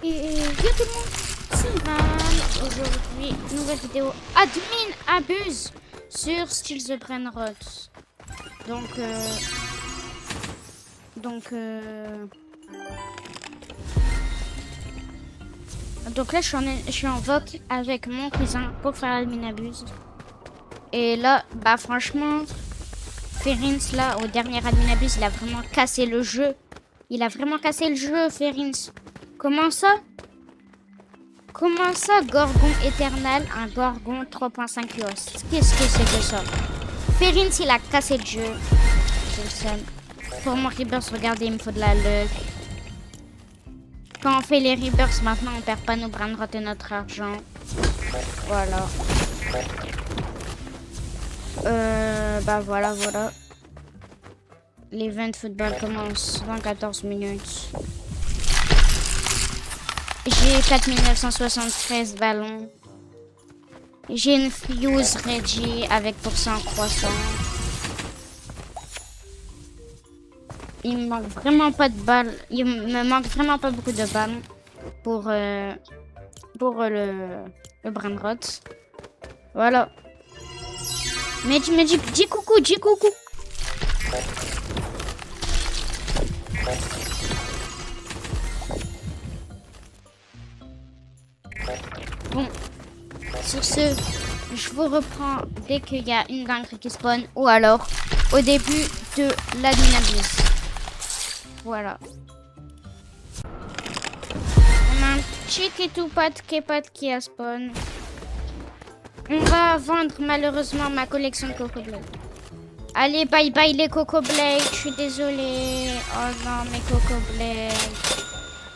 Et yo tout le monde, c'est Van. Aujourd'hui, nouvelle vidéo. Admin abuse sur Steal the Brainrot. Donc, donc là, je suis en vote avec mon cousin pour faire admin abuse. Et là, bah franchement, Ferins là, au dernier admin abuse, il a vraiment cassé le jeu. Il a vraiment cassé le jeu, Ferins. Comment ça? Comment ça, Gorgon éternel, un Gorgon 3.5 UOS? Qu'est-ce que c'est que ça? Ferins, il a cassé le jeu. Je le sais. Pour mon Rebirth, regardez, il me faut de la luck. Quand on fait les Rebirths, maintenant, on perd pas nos Brainrot et notre argent. Voilà. Bah voilà. L'event football commence dans 14 minutes. J'ai 4973 ballons. J'ai une Fuse Reggie avec pourcent croissant. Il me manque vraiment pas de balles. Il me manque vraiment pas beaucoup de balles pour le Brainrot. Voilà. Mais dis coucou. Bon, sur ce, je vous reprends dès qu'il y a une dinguerie qui spawn ou alors au début de la dynamique. Voilà. On a un Chiquitoupat qui a spawn. On va vendre malheureusement ma collection de Coco Blade. Allez, bye bye les Coco Blade, je suis désolée. Oh non, mes Coco Blade.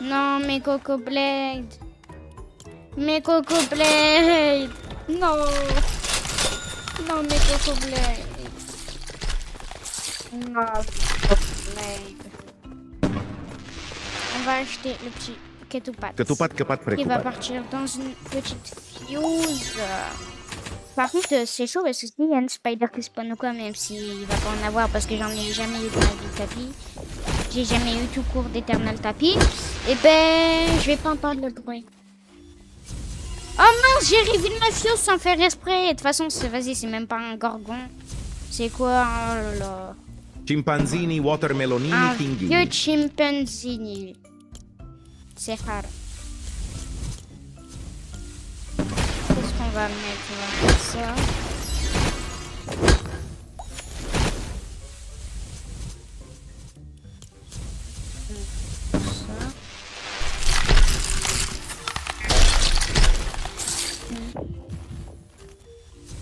Non, mes Coco Blade. Mes Coco Blade. Non. Non, mes Coco Blade. Non, Coco Blade. On va acheter le petit Ketupat. Qui va partir dans une petite fuse. Par contre, c'est chaud parce que s'il y a une spider qui spawn ou quoi, même s'il va pas en avoir parce que j'en ai jamais eu dans la vie de tapis. J'ai jamais eu tout court d'éternel tapis. Et ben, je vais pas entendre le bruit. Oh mince, j'ai reveal ma fuse sans faire exprès. De toute façon, vas-y, c'est même pas un gorgon. C'est quoi? Oh là là. Chimpanzini, watermelonini, Un pinguini. vieux chimpanzini. C'est rare. Qu'est-ce qu'on va mettre? On va mettre ça.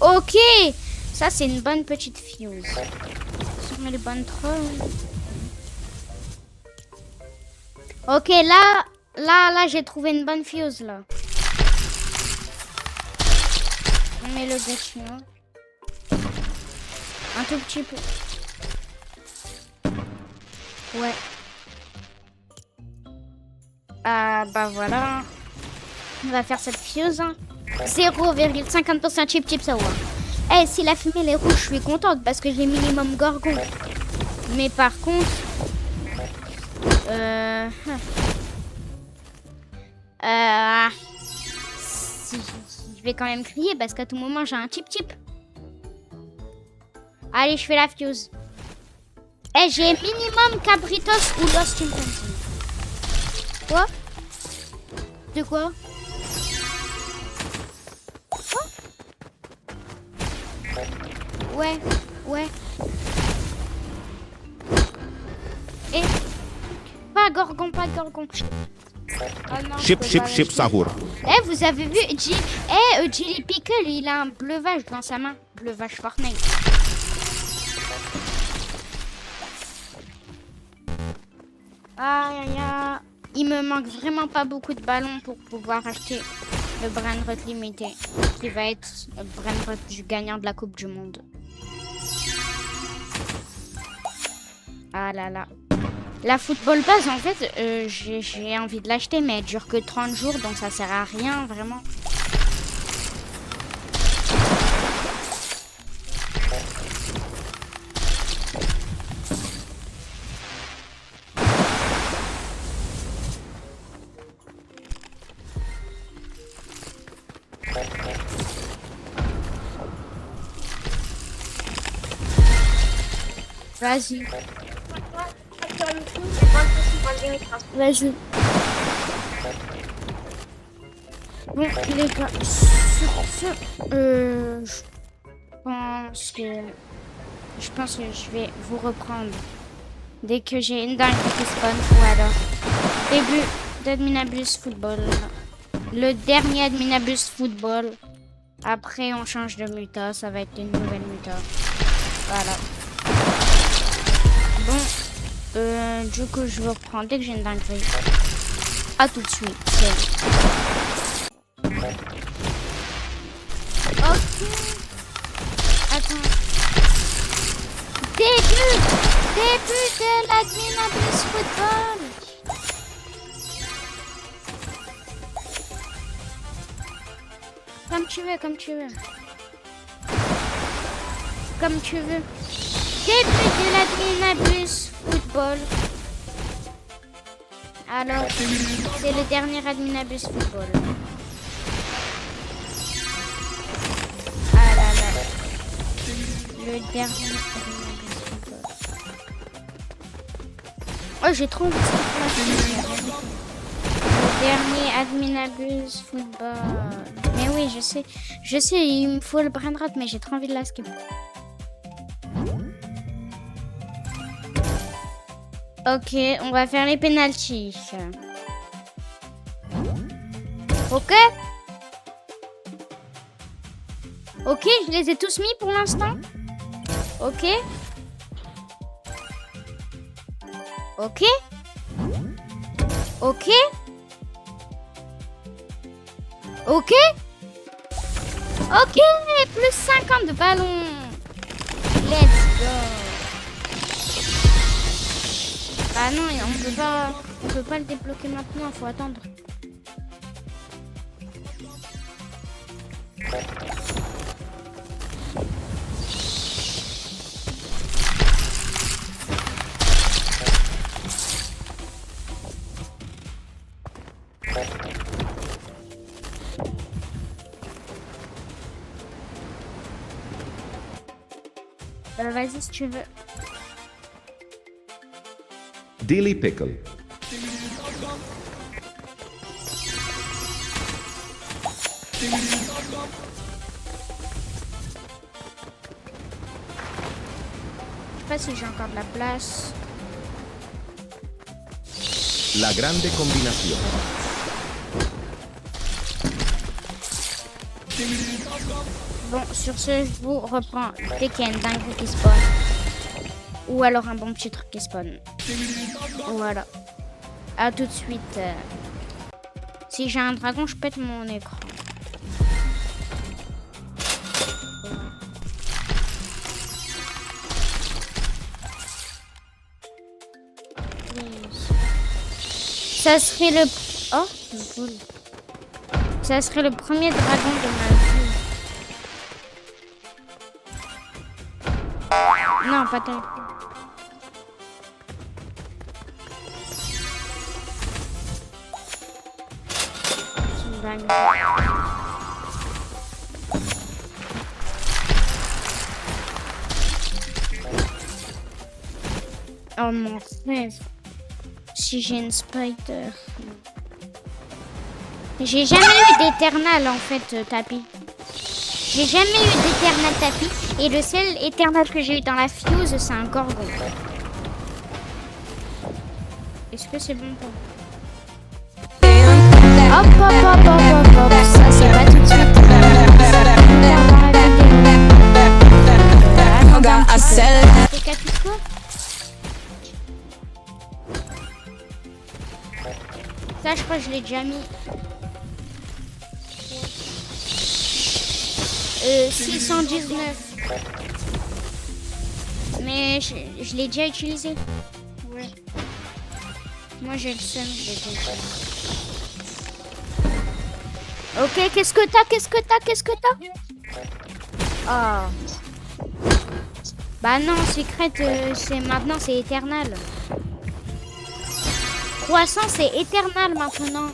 Ok, ça c'est une bonne petite fuse. Sur les bonnes trolls. Ok, là, j'ai trouvé une bonne fuse là. On met le gâchement. Un tout petit peu. Ouais. Ah bah voilà. On va faire cette fuse. 0,50% chip sour. Eh, si la fumée est rouge, je suis contente parce que j'ai minimum gorgon. Mais par contre, si, je vais quand même crier parce qu'à tout moment j'ai un chip. Allez, je fais la fuse. Eh, j'ai minimum Cabritos ou Lost Chimpanzee. Quoi? De quoi? Ouais. Et pas gorgon. Oh non, Chip, sahur. Eh, vous avez vu Jelly Pickle, il a un bleuvage dans sa main. Bleuvage Fortnite. Aïe. Il me manque vraiment pas beaucoup de ballons pour pouvoir acheter le Brainrot limité. Qui va être le Brainrot du gagnant de la Coupe du Monde. Ah là là. La football base, en fait, j'ai envie de l'acheter, mais elle dure que 30 jours, donc ça sert à rien, vraiment. Vas-y. Vas-y. Bon, les gars, sur ce, je pense que je vais vous reprendre dès que j'ai une dingue qui spawn. Voilà. Début d'Adminabus Football. Le dernier Adminabus Football. Après, on change de muta. Ça va être une nouvelle muta. Voilà. Bon, du coup, je vous reprends dès que j'ai une dinguerie. À tout de suite. Ok. Attends. Début de l'Adminabus Football. Comme tu veux, comme tu veux. Comme tu veux. Début de l'Adminabus Football. Alors, c'est le dernier Adminabus Football. Ah là là. Le dernier Adminabus Football. Oh, j'ai trop envie de skipper. Le dernier Adminabus Football. Mais oui, je sais, il me faut le brainrot, mais j'ai trop envie de la skip. Ok, on va faire les penalties. Ok. Ok, je les ai tous mis pour l'instant. Ok. Ok. Ok. Ok. Ok, plus 50 de ballons. Let's go. Ah non, on peut pas le débloquer maintenant, faut attendre. Vas-y si tu veux. Daily Pickle. Je sais pas si j'ai encore de la place. La grande combinación. Bon, sur ce, je vous reprends dès qu'il y a une dingue qui spawn. Ou alors un bon petit truc qui spawn. Voilà. À tout de suite. Si j'ai un dragon, je pète mon écran. Ça serait le... Oh, cool. Ça serait le premier dragon de ma vie. Non, pas tel. C'est une dingue. Oh mon frère. Si j'ai une spider. J'ai jamais eu d'éternal en fait, tapis. J'ai jamais eu d'éternal tapis. Et le seul éternal que j'ai eu dans la fuse, c'est un gorgon. Est-ce que c'est bon pour vous? Hop, hop, hop, hop, hop, hop. Ça, c'est pas tout de suite. C'est capisco. Ça, je crois que je l'ai déjà mis. 619. Mais je l'ai déjà utilisé. Ouais. Moi, j'ai le seum, je l'ai déjà utilisé. Ok, qu'est-ce que t'as? Oh. Bah non, secret, maintenant, c'est éternel. Croissant, c'est éternel maintenant.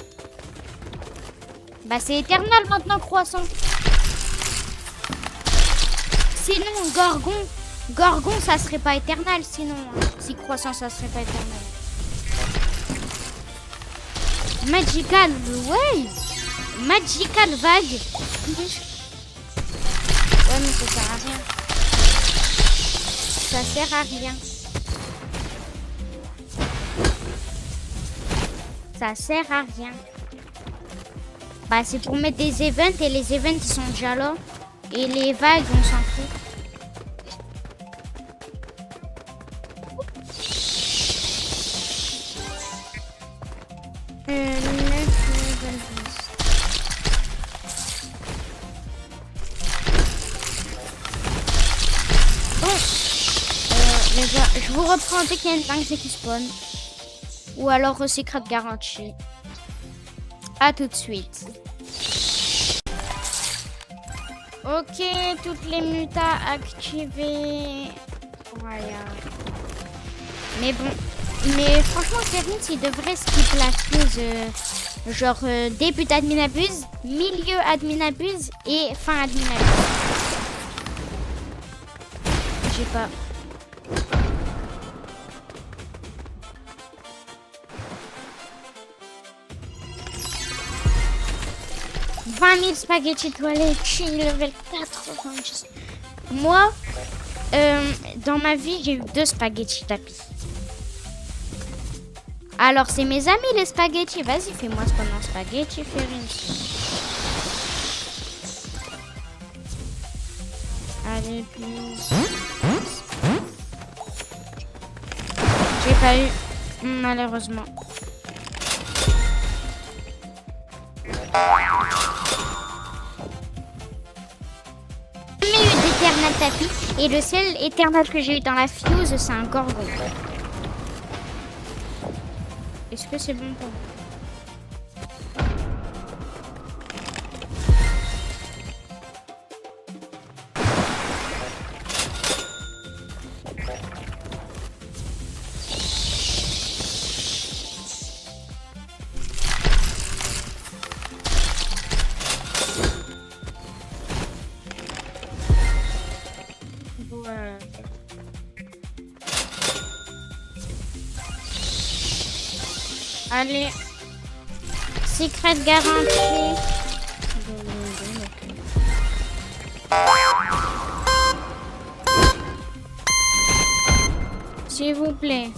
Bah c'est éternel maintenant, croissant. Sinon, Gorgon, ça serait pas éternel, sinon. Hein. Si croissant, ça serait pas éternel. Magical Wave. Magical Vague. Ouais, mais ça sert à rien. Ça sert à rien. Ça sert à rien. Bah, c'est pour mettre des events et les events ils sont déjà là. Et les vagues, on s'en fout. Les gars, je vous reprends dès qu'il y a une dingue qui spawn. Ou alors secret garantie. À tout de suite. Ok, toutes les mutas activées. Voilà. Mais bon. Mais franchement, Kevin, il devrait skip la fuse. Genre début d'admin abuse, milieu admin abuse et fin admin abuse. J'ai pas. « 20 000 spaghettis toilettes, chill, level 90. » Moi, dans ma vie, j'ai eu 2 spaghettis tapis. Alors, c'est mes amis les spaghettis. Vas-y, fais-moi ce pendant spaghetti, Ferris. Allez, plus. J'ai pas eu, malheureusement. J'ai jamais eu d'éternel tapis et le seul éternel que j'ai eu dans la fuse, c'est un gorgon. Est-ce que c'est bon pour vous? Allez, secret garantie. S'il vous plaît.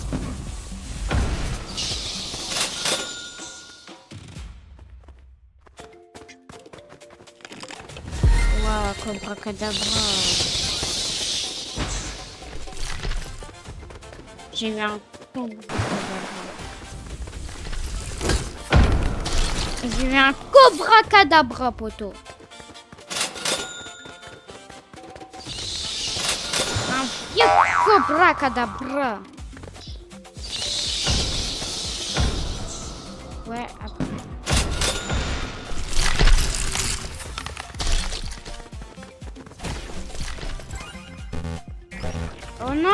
Waouh, Cobra Cadabra. J'ai eu un Cobra Cadabra. J'ai eu un Cobra Cadabra, poteau. Un vieux Cobra Cadabra. Ouais, après. Oh non,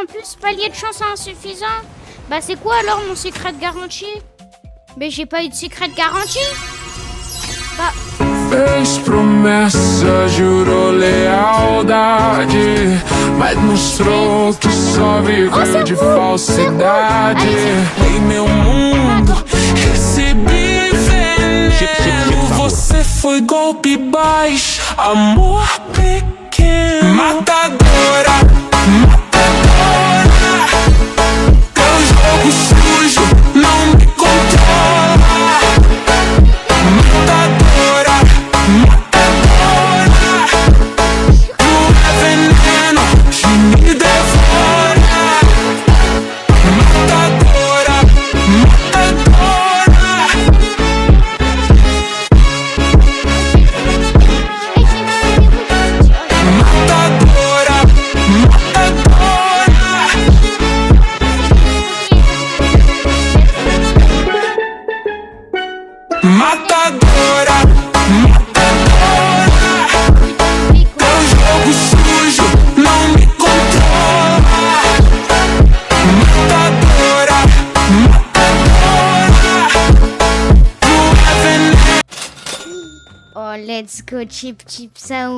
en plus palier de chance insuffisant. Bah c'est quoi alors mon secret de garantie? Mais j'ai pas eu de secret de garantie. Bah. Fez promessa, jurou lealdade, mas mostrou que só viveu de falsidade. Em meu mundo recebi veneno. Você foi golpe baixo, amor pequeno, matadora, matadora. Teu jogo sujo não me controla. Matadora, matadora. Tu é veneno que me devora. Matadora, matadora. Matadora, matadora. Matadora, teu jogo sujo não me controla. Matadora, matadora. Tu é veneno. let's go, chip, chip, ça.